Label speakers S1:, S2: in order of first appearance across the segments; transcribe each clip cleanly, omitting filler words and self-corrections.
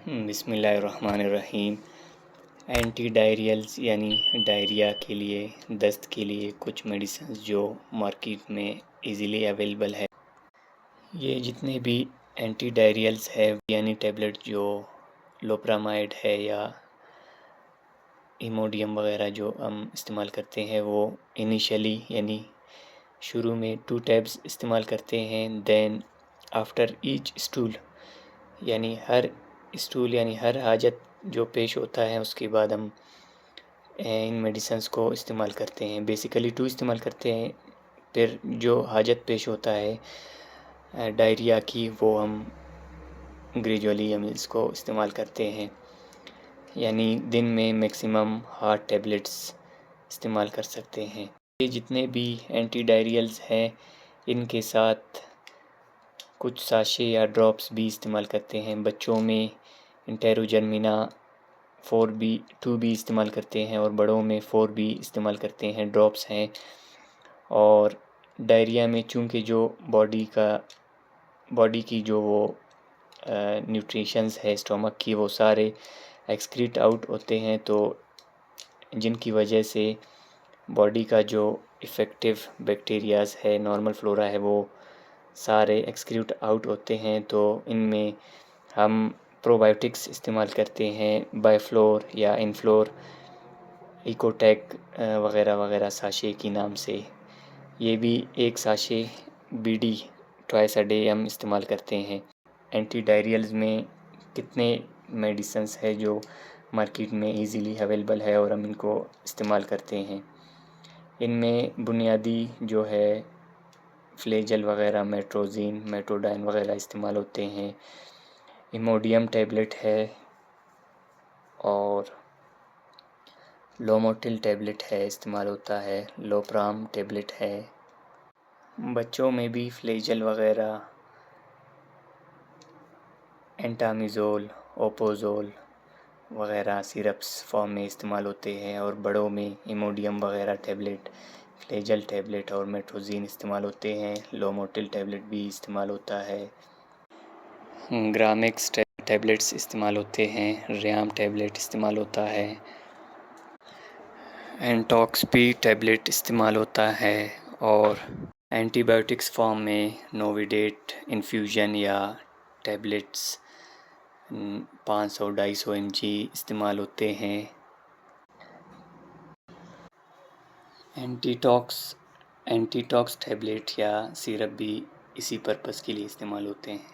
S1: بسم اللہ الرحمن الرحیم۔ اینٹی ڈائریلز یعنی ڈائریا کے لیے، دست کے لیے کچھ میڈیسنز جو مارکیٹ میں ایزیلی اویلیبل ہے۔ یہ جتنے بھی اینٹی ڈائریلز ہے یعنی ٹیبلٹ جو لوپرامائڈ ہے یا ایموڈیم وغیرہ جو ہم استعمال کرتے ہیں، وہ انیشلی یعنی شروع میں 2 ٹیبس استعمال کرتے ہیں۔ دین آفٹر ایچ اسٹول یعنی ہر حاجت جو پیش ہوتا ہے اس کے بعد ہم ان میڈیسنز کو استعمال کرتے ہیں۔ بیسیکلی 2 استعمال کرتے ہیں، پھر جو حاجت پیش ہوتا ہے ڈائریا کی، وہ ہم گریجولی ہم اس کو استعمال کرتے ہیں، یعنی دن میں میکسیمم 8 ٹیبلٹس استعمال کر سکتے ہیں۔ یہ جتنے بھی اینٹی ڈائریلز ہیں ان کے ساتھ کچھ ساشے یا ڈراپس بھی استعمال کرتے ہیں۔ بچوں میں انٹیروجرمینا 2 بھی استعمال کرتے ہیں، اور بڑوں میں 4 بھی استعمال کرتے ہیں، ڈراپس ہیں۔ اور ڈائریا میں چونکہ جو باڈی کی جو وہ نیوٹریشنز ہے اسٹومک کی، وہ سارے ایکسکریٹ آؤٹ ہوتے ہیں، تو جن کی وجہ سے باڈی کا جو افیکٹو بیکٹیریاز ہے، نارمل فلورا ہے، وہ سارے ایکسکریٹ آؤٹ ہوتے ہیں۔ تو ان میں ہم پروبائیوٹکس استعمال کرتے ہیں، بائی فلور یا انفلور، ایکوٹیک وغیرہ وغیرہ ساشے کی نام سے۔ یہ بھی ایک sachet BD twice a day ہم استعمال کرتے ہیں۔ اینٹی ڈائریلز میں کتنے میڈیسنز ہے جو مارکیٹ میں ایزیلی اویلیبل ہے اور ہم ان کو استعمال کرتے ہیں۔ ان میں بنیادی جو ہے فلیجل وغیرہ، میٹروزین، میٹروڈائن وغیرہ استعمال ہوتے ہیں۔ ایموڈیم ٹیبلٹ ہے اور لوموٹل ٹیبلٹ ہے استعمال ہوتا ہے، لوپرام ٹیبلٹ ہے۔ بچوں میں بھی فلیجل وغیرہ، اینٹامیزول، اوپوزول وغیرہ سیرپس فارم میں استعمال ہوتے ہیں، اور بڑوں میں ایموڈیم وغیرہ ٹیبلٹ، فلیجل ٹیبلٹ اور میٹروزین استعمال ہوتے ہیں۔ لوموٹل ٹیبلٹ بھی استعمال ہوتا ہے، گرامیکس ٹیبلٹس استعمال ہوتے ہیں، ریام ٹیبلٹ استعمال ہوتا ہے، اینٹاکس پی ٹیبلٹ استعمال ہوتا ہے، اور اینٹی بایوٹکس فارم میں نوویڈیٹ انفیوژن یا ٹیبلٹس 500-250 mg استعمال ہوتے ہیں۔ اینٹی ٹاکس ٹیبلٹ یا سیرپ بھی اسی پرپس کے لیے استعمال ہوتے ہیں۔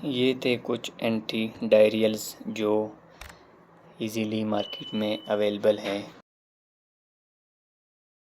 S1: یہ تھے کچھ اینٹی ڈائریلز جو ایزیلی مارکیٹ میں اویلیبل ہیں۔